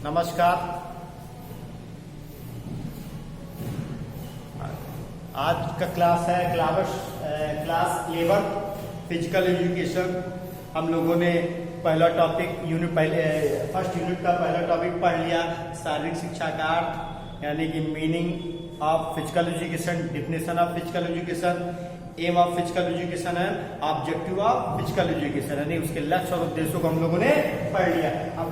नमस्कार। आज का क्लास है क्लास 11 फिजिकल एजुकेशन। हम लोगों ने पहला टॉपिक फर्स्ट यूनिट का पहला टॉपिक पढ़ लिया, शारीरिक शिक्षा का अर्थ यानी कि meaning of physical education, definition of physical education, aim of physical education है, ऑब्जेक्टिव ऑफ फिजिकल एजुकेशन यानी उसके लक्ष्य और उद्देश्यों को हम लोगों ने पढ़ लिया। अब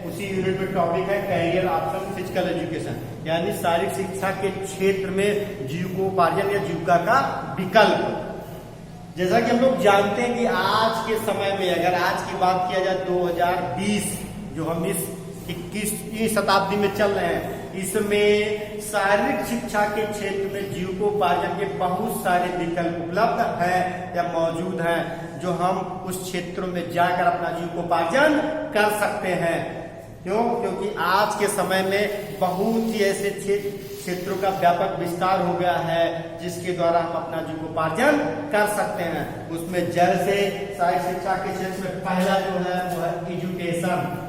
उसी यूनिट में टॉपिक है कैरियर ऑप्शन फिजिकल एजुकेशन यानी शारीरिक शिक्षा के क्षेत्र में जीविकोपार्जन या जीविका का विकल्प। जैसा कि हम लोग जानते हैं कि आज के समय में अगर आज की बात किया जाए 2020 जो हम इस 21वीं शताब्दी में चल रहे हैं, इसमें शारीरिक शिक्षा के क्षेत्र में जीविकोपार्जन के बहुत सारे विकल्प उपलब्ध हैं या मौजूद हैं जो हम उस क्षेत्रों में जाकर अपना जीविकोपार्जन कर सकते हैं। क्यों? क्योंकि आज के समय में बहुत ही ऐसे क्षेत्रों का व्यापक विस्तार हो गया है जिसके द्वारा हम अपना जीविकोपार्जन कर सकते हैं। उसमें जैसे शारीरिक शिक्षा के क्षेत्र में पहला जो है वो है एजुकेशन।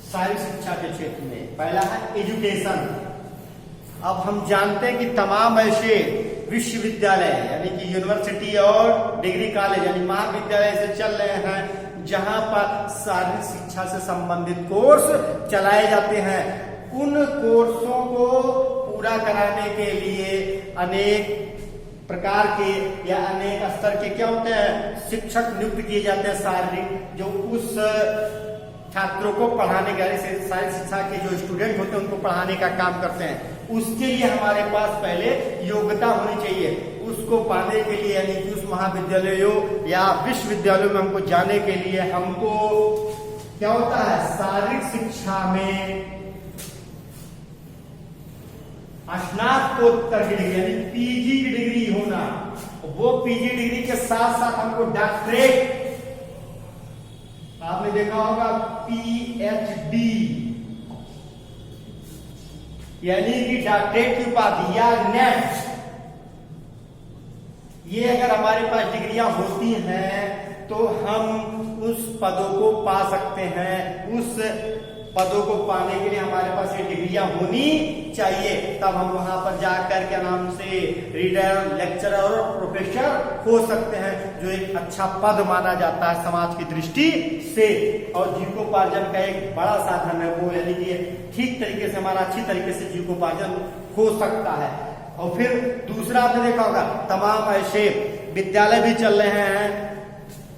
शारीरिक शिक्षा के क्षेत्र में पहला है एजुकेशन। अब हम जानते हैं कि तमाम ऐसे विश्वविद्यालय यानी कि यूनिवर्सिटी और डिग्री कॉलेज यानी महाविद्यालय से चल रहे हैं जहां पर शारीरिक शिक्षा से संबंधित कोर्स चलाए जाते हैं। उन कोर्सों को पूरा कराने के लिए अनेक प्रकार के या अनेक स्तर के क्या होते हैं शिक्षक नियुक्त किए जाते हैं शारीरिक, जो उस छात्रों को पढ़ाने के शारीरिक शिक्षा के जो स्टूडेंट होते हैं उनको पढ़ाने का काम करते हैं। उसके लिए हमारे पास पहले योग्यता होनी चाहिए। उसको पाने के लिए यानी कि उस महाविद्यालयों या विश्वविद्यालयों में हमको जाने के लिए हमको क्या होता है शारीरिक शिक्षा में स्नातकोत्तर की डिग्री यानी पीजी की डिग्री होना। वो पीजी डिग्री के साथ साथ हमको डॉक्टरेट, आपने देखा होगा पीएचडी यानी कि डॉक्टरेट की उपाधि या नेट, ये अगर हमारे पास डिग्रियां होती हैं तो हम उस पदों को पा सकते हैं। उस पदों को पाने के लिए हमारे पास ये डिग्रियां होनी चाहिए, तब हम वहां पर जाकर के नाम से रीडर, लेक्चरर और प्रोफेसर हो सकते हैं, जो एक अच्छा पद माना जाता है समाज की दृष्टि से। और जीविकोपार्जन का एक बड़ा साधन है वो, यानी कि ठीक तरीके से हमारा अच्छी तरीके से जीविकोपार्जन हो सकता है। और फिर दूसरा आपने देखा होगा तमाम ऐसे विद्यालय भी चल रहे हैं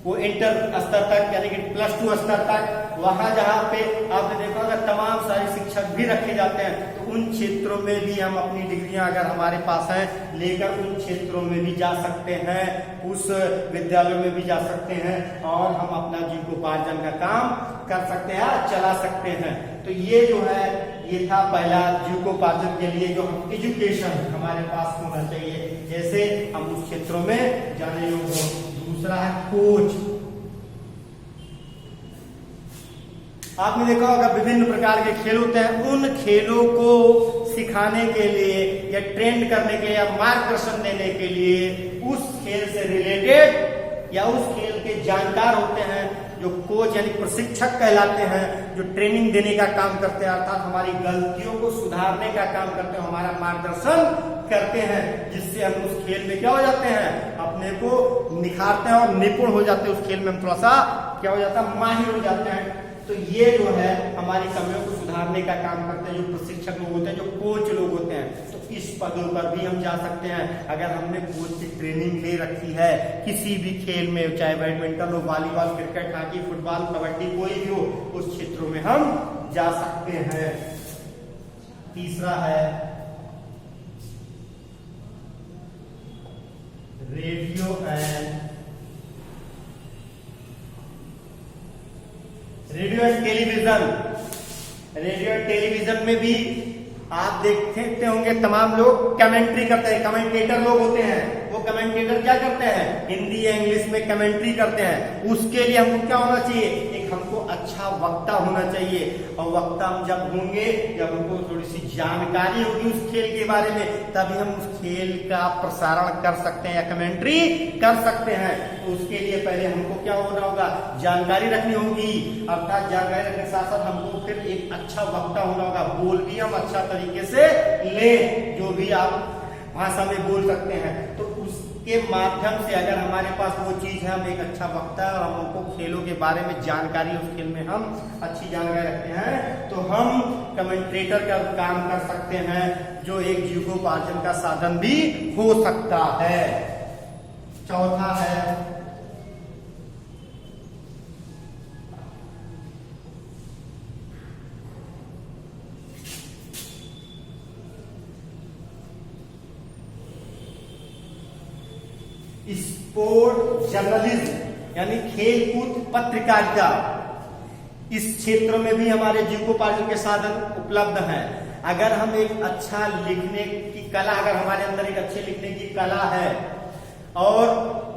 वो इंटर स्तर तक यानी कि +2 स्तर तक, वहां जहां पे आपने देखा होगा तमाम सारे शिक्षक भी रखे जाते हैं। तो उन क्षेत्रों में भी हम अपनी डिग्रियां अगर हमारे पास हैं लेकर उन क्षेत्रों में भी जा सकते हैं, उस विद्यालयों में भी जा सकते हैं और हम अपना जीविकोपार्जन का काम कर सकते हैं, चला सकते हैं। तो ये जो है ये था पहला जीविकोपार्जन के लिए जो एजुकेशन हमारे पास होना चाहिए, जैसे हम उस क्षेत्रों में जाने योग्य हो। दूसरा है कोच। आपने देखा होगा विभिन्न प्रकार के खेल होते हैं, उन खेलों को सिखाने के लिए या ट्रेंड करने के लिए या मार्गदर्शन देने के लिए उस खेल से रिलेटेड या उस खेल के जानकार होते हैं जो कोच यानी प्रशिक्षक कहलाते हैं, जो ट्रेनिंग देने का काम करते हैं, अर्थात हमारी गलतियों को सुधारने का काम करते हैं, हमारा मार्गदर्शन करते हैं, जिससे हम उस खेल में क्या हो जाते हैं अपने को निखारते हैं और निपुण हो जाते हैं। उस खेल में हम थोड़ा सा क्या हो जाता है माहिर हो जाते हैं। तो ये जो है हमारी कमियों को सुधारने का काम करते हैं जो प्रशिक्षक लोग होते हैं, जो कोच लोग होते हैं। तो इस पदों पर भी हम जा सकते हैं अगर हमने कोच की ट्रेनिंग ले रखी है किसी भी खेल में, चाहे बैडमिंटन हो, volleyball, cricket, hockey, football, kabaddi, कोई भी हो, उस क्षेत्रों में हम जा सकते हैं। तीसरा है radio and television. Radio and television में भी आप देखते होंगे तमाम लोग कमेंट्री करते हैं, कमेंटेटर लोग होते हैं, वो कमेंटेटर क्या करते हैं, हिंदी या इंग्लिश में कमेंट्री करते हैं। उसके लिए हमको क्या होना चाहिए, एक हमको अच्छा वक्ता होना चाहिए। और वक्ता हम जब होंगे, जब हमको थोड़ी सी जानकारी होगी उस खेल के बारे में, तभी हम उस खेल का प्रसारण कर सकते हैं या कमेंट्री कर सकते हैं। तो उसके लिए पहले हमको क्या होना होगा, जानकारी रखनी होगी। अर्थात जानकारी रखने के साथ साथ हमको फिर एक अच्छा वक्ता होना होगा, बोल भी हम अच्छा तरीके से ले, जो भी आप भाषा में बोल सकते हैं। तो उसके माध्यम से अगर हमारे पास वो चीज है, हम एक अच्छा वक्ता है और हमको खेलों के बारे में जानकारी, उस खेल में हम अच्छी जानकारी रखते हैं, तो हम कमेंटेटर का काम कर सकते हैं, जो एक जीविकोपार्जन का साधन भी हो सकता है। चौथा है स्पोर्ट जर्नलिज्म, यानी खेल कूद पत्रकारिता। इस क्षेत्र में भी हमारे जीविकोपार्जन के साधन उपलब्ध हैं। अगर हम एक अच्छा लिखने की कला, अगर हमारे अंदर एक अच्छे लिखने की कला है और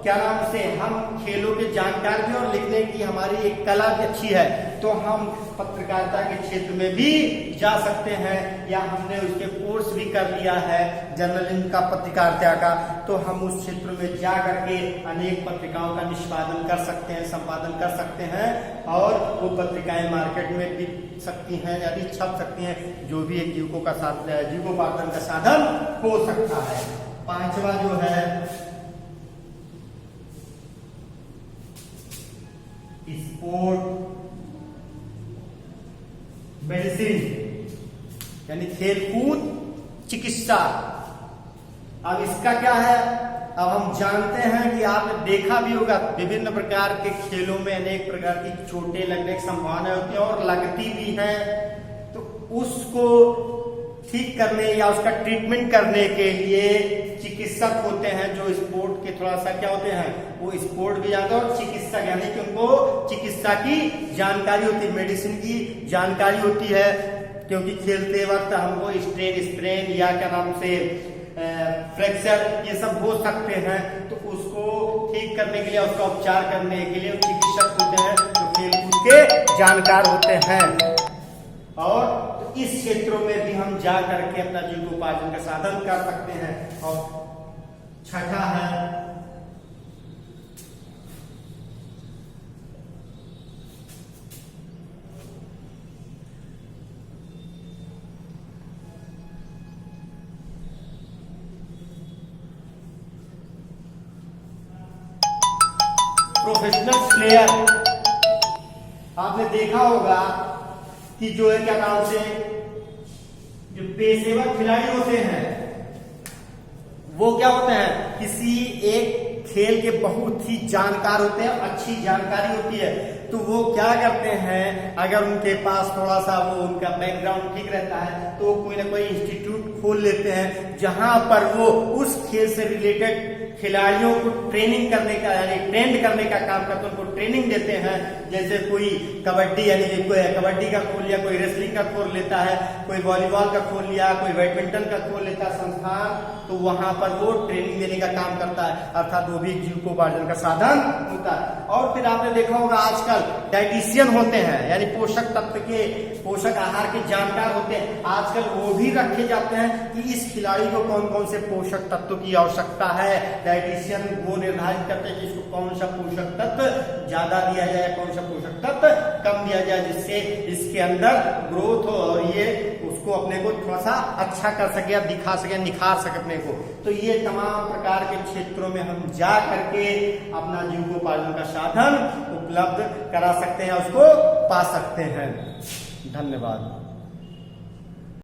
क्या नाम से हम खेलों के जानकार भी और लिखने की हमारी एक कला भी अच्छी है, तो हम पत्रकारिता के क्षेत्र में भी जा सकते हैं, या हमने उसके कोर्स भी कर लिया है जर्नलिज्म का, पत्रकारिता का, तो हम उस क्षेत्र में जा करके अनेक पत्रिकाओं का निष्पादन कर सकते हैं, संपादन कर सकते हैं, और वो पत्रिकाएं मार्केट में बिक सकती हैं, यानी छप सकती हैं, जो भी एक जीविकोपार्जन का साधन हो सकता है। पांचवा जो है स्पोर्ट मेडिसिन, यानी खेल कूद चिकित्सा। अब इसका क्या है, अब हम जानते हैं कि आपने देखा भी होगा विभिन्न प्रकार के खेलों में अनेक प्रकार की चोटें लगने की संभावना होती है और लगती भी है। तो उसको ठीक करने या उसका ट्रीटमेंट करने के लिए चिकित्सक होते हैं, जो स्पोर्ट के थोड़ा सा क्या होते हैं, वो स्पोर्ट भी जानते हैं और चिकित्सक, यानी कि उनको चिकित्सा की जानकारी होती है, मेडिसिन की जानकारी होती है, क्योंकि खेलते वक्त हमको स्ट्रेन या क्या नाम से फ्रैक्चर ये सब हो सकते हैं। तो उसको ठीक करने के लिए, उसका उपचार करने के लिए चिकित्सक होते हैं, जो खेलकूद के जानकार होते हैं। और इस क्षेत्रों में भी हम जा करके अपना जीविकोपार्जन का साधन कर सकते हैं। और छठा है प्रोफेशनल प्लेयर। आपने देखा होगा कि जो है क्या नाम से, जो पेशेवर खिलाड़ी होते हैं वो क्या होते हैं, किसी एक खेल के बहुत ही जानकार होते हैं, अच्छी जानकारी होती है। तो वो क्या करते हैं, अगर उनके पास थोड़ा सा वो उनका बैकग्राउंड ठीक रहता है, तो कोई ना कोई इंस्टीट्यूट खोल लेते हैं, जहां पर वो उस खेल से रिलेटेड खिलाड़ियों को ट्रेनिंग करने का, यानी ट्रेंड करने का काम करते हैं, उनको ट्रेनिंग देते हैं। जैसे कोई कबड्डी, यानी कोई कबड्डी का खोल लिया, कोई रेसलिंग का खोल लेता है, कोई वॉलीबॉल का खोल लिया, कोई बैडमिंटन का खोल लेता है संस्थान, तो वहां पर वो ट्रेनिंग देने का काम करता है, अर्थात वो भी जीविकोपार्जन का साधन होता है। और फिर आपने देखा होगा आजकल डाइटिशियन होते हैं, यानी पोषक तत्व के, पोषक आहार के जानकार होते हैं, आजकल वो भी रखे जाते हैं कि इस खिलाड़ी को कौन कौन से पोषक तत्व की आवश्यकता है। डाइटिशियन वो निर्धारित करते हैं कि इसको कौन सा पोषक तत्व ज्यादा दिया जाए, कौन सा पोषक तत्व कम दिया जाए, जिससे इसके अंदर ग्रोथ हो और ये उसको अपने को थोड़ा सा अच्छा कर सके, दिखा सके, निखार सके अपने को। तो ये तमाम प्रकार के क्षेत्रों में हम जा करके अपना जीविकोपार्जन का साधन उपलब्ध करा सकते हैं, उसको पा सकते हैं। धन्यवाद।